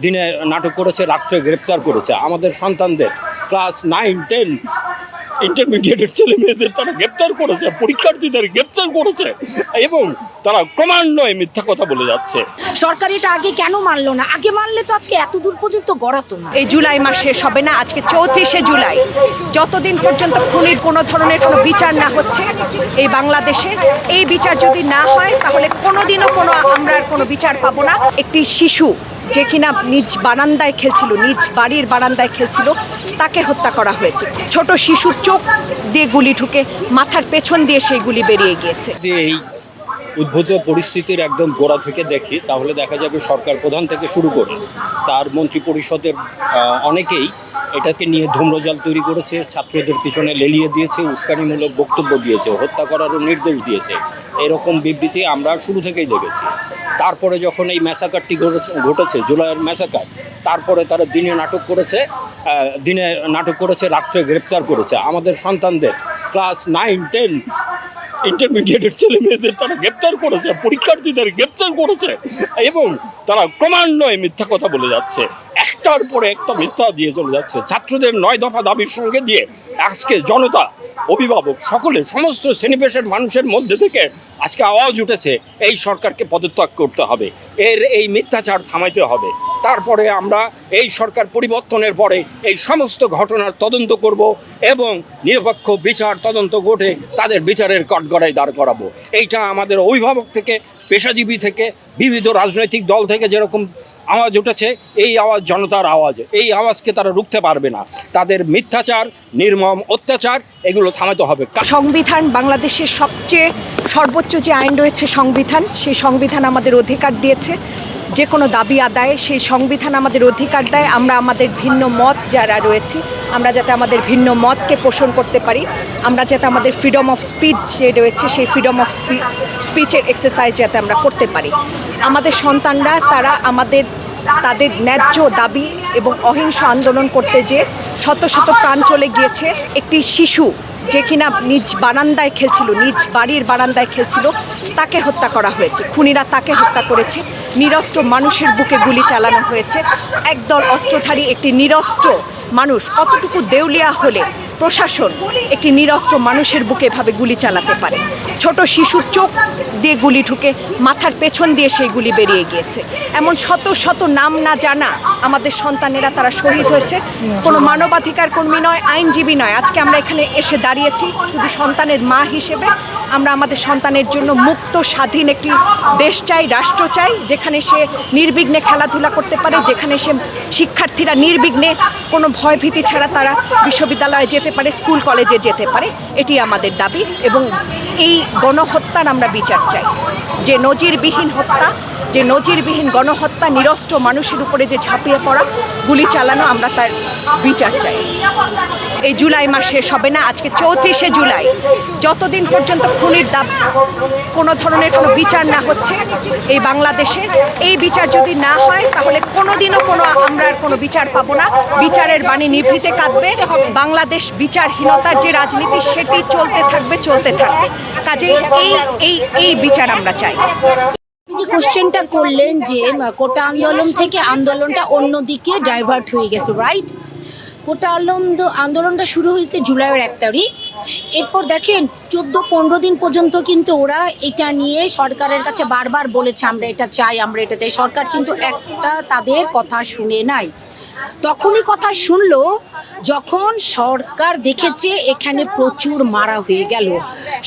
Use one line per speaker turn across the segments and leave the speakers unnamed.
দিনে নাটক করেছে, রাত্রে গ্রেপ্তার করেছে। আমাদের সন্তানদের ক্লাস 9, 10 ইন্টারমিডিয়েটের ছেলে মেয়েদের তারা গ্রেপ্তার করেছে, পরীক্ষার্থীদের গ্রেপ্তার করেছে এবং তারা ক্রমান্বয়ে মিথ্যা কথা বলে যাচ্ছে।
সরকার এটা আগে কেন মানলো না? আগে মানলে তো আজকে এত দূর পর্যন্ত গড়াতো না।
এই জুলাই মাস শেষ হবে না, আজকে 34শে জুলাই। যতদিন পর্যন্ত খুনির কোনো ধরনের কোনো বিচার না হচ্ছে এই বাংলাদেশে, এই বিচার যদি না হয় তাহলে কোনোদিনও আমরা আর কোনো বিচার পাবো না। একটি শিশু যে কিনা নিজ বারান্দায় খেলছিল, নিজ বাড়ির বারান্দায় খেলছিল, তাকে হত্যা করা হয়েছে। ছোট শিশুর চোখ দিয়ে গুলি ঢুকে মাথার পেছন দিয়ে সেই গুলি বেরিয়ে গিয়েছে।
এই উদ্ভূত পরিস্থিতির একদম গোড়া থেকে দেখি তাহলে দেখা যাবে সরকার প্রধান থেকে শুরু করে তার মন্ত্রী পরিষদের অনেকেই এটাকে নিয়ে ধূম্রজাল তৈরি করেছে, ছাত্রদের পিছনে লেলিয়ে দিয়েছে, উস্কানিমূলক বক্তব্য দিয়েছে, হত্যা করারও নির্দেশ দিয়েছে। এরকম বিবৃতি আমরা শুরু থেকেই দেখেছি। তারপরে যখন এই ম্যাসাকারটি ঘটেছে, জুলাইয়ের ম্যাসাকার, তারপরে তারা দিনে নাটক করেছে, রাত্রে গ্রেপ্তার করেছে। আমাদের সন্তানদের ক্লাস 9, 10 ইন্টারমিডিয়েটের ছেলে মেয়েদের তারা গ্রেপ্তার করেছে, পরীক্ষার্থীদের গ্রেপ্তার করেছে এবং তারা ক্রমান্বয়ে মিথ্যা কথা বলে যাচ্ছে, একটার পরে একটা মিথ্যা দিয়ে চলে যাচ্ছে। ছাত্রদের 9 দফা দাবির সঙ্গে দিয়ে আজকে জনতা, অভিভাবক, সকলে, সমস্ত শ্রেণীপেশার মানুষের মধ্যে থেকে আজকে আওয়াজ উঠেছে এই সরকারকে পদত্যাগ করতে হবে, এই মিথ্যাচার থামাইতে হবে। তারপরে আমরা এই সরকার পরিবর্তনের পরে এই সমস্ত ঘটনার তদন্ত করব এবং নিরপেক্ষ বিচার তদন্ত ঘটে তাদের বিচারের কাঠগড়ায় দাঁড় করাবো। এইটা আমাদের অভিভাবক থেকে, পেশাজীবী থেকে, বিবিধ রাজনৈতিক দল থেকে যেরকম আওয়াজ উঠেছে, এই আওয়াজ জনতার আওয়াজ। এই আওয়াজকে তারা রুখতে পারবে না। তাদের মিথ্যাচার, নির্মম অত্যাচার, এগুলো থামাতে হবে।
সংবিধান, বাংলাদেশের সবচেয়ে সর্বোচ্চ যে আইন রয়েছে সংবিধান, সেই সংবিধান আমাদের অধিকার দিয়েছে যে কোনো দাবি আদায়। সেই সংবিধান আমাদের অধিকার দেয় আমরা আমাদের ভিন্ন মত যারা রয়েছে, আমরা যাতে আমাদের ভিন্ন মতকে পোষণ করতে পারি, আমরা যাতে আমাদের ফ্রিডম অফ স্পিচ যে রয়েছে সেই ফ্রিডম অফ স্পিচের এক্সারসাইজ যাতে আমরা করতে পারি। আমাদের সন্তানরা তাদের ন্যায্য দাবি এবং অহিংস আন্দোলন করতে যে শত শত প্রাণ চলে গিয়েছে। একটি শিশু যে কিনা নিজ বারান্দায় খেলছিল, নিজ বাড়ির বারান্দায় খেলছিল, তাকে হত্যা করা হয়েছে। খুনিরা তাকে হত্যা করেছে। নিরস্ত্র মানুষের বুকে গুলি চালানো হয়েছে। একদল অস্ত্রধারী একটি নিরস্ত্র মানুষ, কতটুকু দেউলিয়া হলে প্রশাসন একটি নিরস্ত্র মানুষের বুকে এভাবে গুলি চালাতে পারে? ছোট শিশুর চোখ দিয়ে গুলি ঢুকে মাথার পেছন দিয়ে সেই গুলি বেরিয়ে গিয়েছে। এমন শত শত নাম না জানা আমাদের সন্তানেরা তারা শহীদ হয়েছে। কোনো মানবাধিকার কর্মী নয়, আইনজীবী নয়, আজকে আমরা এখানে এসে দাঁড়িয়েছি শুধু সন্তানের মা হিসেবে। আমরা আমাদের সন্তানের জন্য মুক্ত স্বাধীন একটি দেশ চাই, রাষ্ট্র চাই, যেখানে সে নির্বিঘ্নে খেলাধুলা করতে পারে, যেখানে সে শিক্ষার্থীরা নির্বিঘ্নে কোনো ভয়ভীতি ছাড়া তারা বিশ্ববিদ্যালয়ে যেতে পারে, স্কুল কলেজে যেতে পারে। এটি আমাদের দাবি এবং এই গণহত্যার আমরা বিচার চাই। যে নজিরবিহীন হত্যা, যে নজিরবিহীন গণহত্যা, নিরস্ত্র মানুষের উপরে যে ঝাঁপিয়ে পড়া, গুলি চালানো, আমরা তার বিচার চাই। এই জুলাই মাস শেষ হবে না, আজকে 34শে জুলাই। যতদিন পর্যন্ত খুনির কোনো ধরনের কোনো বিচার না হচ্ছে এই বাংলাদেশে, এই বিচার যদি না হয় তাহলে কোনোদিনও আমরা আর কোনো বিচার পাবো না। বিচারের বাণী নিভৃতে কাঁদবে। বাংলাদেশ বিচারহীনতার যে রাজনীতি সেটি চলতে থাকবে। কাজেই এই বিচার আমরা চাই।
যে কোশ্চেনটা করলেন যে কোটা আন্দোলন থেকে আন্দোলনটা অন্যদিকে ডাইভার্ট হয়ে গেছে, রাইট? কোটা আন্দোলনটা শুরু হয়েছে জুলাইয়ের 1 তারিখ। এরপর দেখেন 14-15 দিন পর্যন্ত কিন্তু ওরা এটা নিয়ে সরকারের কাছে বারবার বলেছে আমরা এটা চাই। সরকার কিন্তু একটা তাদের কথা শুনে নাই। তখনই কথা শুনলো যখন সরকার দেখেছে এখানে প্রচুর মারা হয়ে গেল।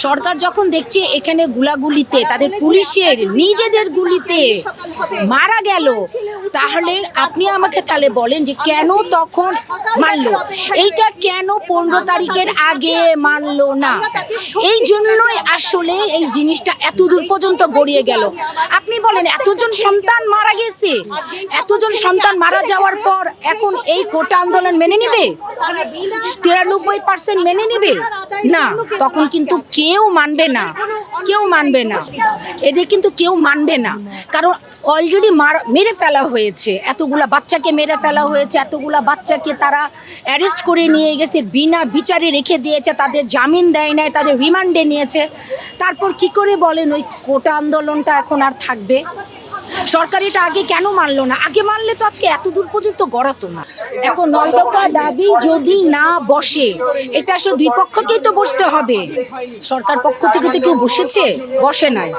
সরকার যখন দেখছে এখানে গুলাগুলিতে, তাদের পুলিশের নিজেদের গুলিতে মারা গেল, তাহলে আপনি আমাকে তাহলে বলেন যে কেন তখন মানলো? এইটা কেন 15 তারিখের আগে মানলো না? এই জন্যই আসলে এই জিনিসটা এত দূর পর্যন্ত গড়িয়ে গেল। আপনি বলেন এতজন সন্তান মারা গেছে, এতজন সন্তান মারা যাওয়ার পর এখন এই কোটা আন্দোলন মেনে নিবে? 93% মেনে নিবে না। তখন কিন্তু কেউ মানবে না, এদের কিন্তু কেউ মানবে না। কারণ অলরেডি মেরে ফেলা হয়েছে, এতগুলা বাচ্চাকে মেরে ফেলা হয়েছে, এতগুলা বাচ্চাকে তারা অ্যারেস্ট করে নিয়ে গেছে, বিনা বিচারে রেখে দিয়েছে, তাদের জামিন দেয় নাই, তাদের রিমান্ডে নিয়েছে। তারপর কি করে বলেন ওই কোটা আন্দোলনটা এখন আর থাকবে? সরকার এটা আগে কেন মানলো না? আগে মানলে তো আজকে এত দূর পর্যন্ত গড়াতো না। এখন 9 দফা দাবি যদি না বসে, এটা আসলে দুই পক্ষকেই তো বসতে হবে। সরকার পক্ষ থেকে তো কেউ বসেছে? বসে নাই।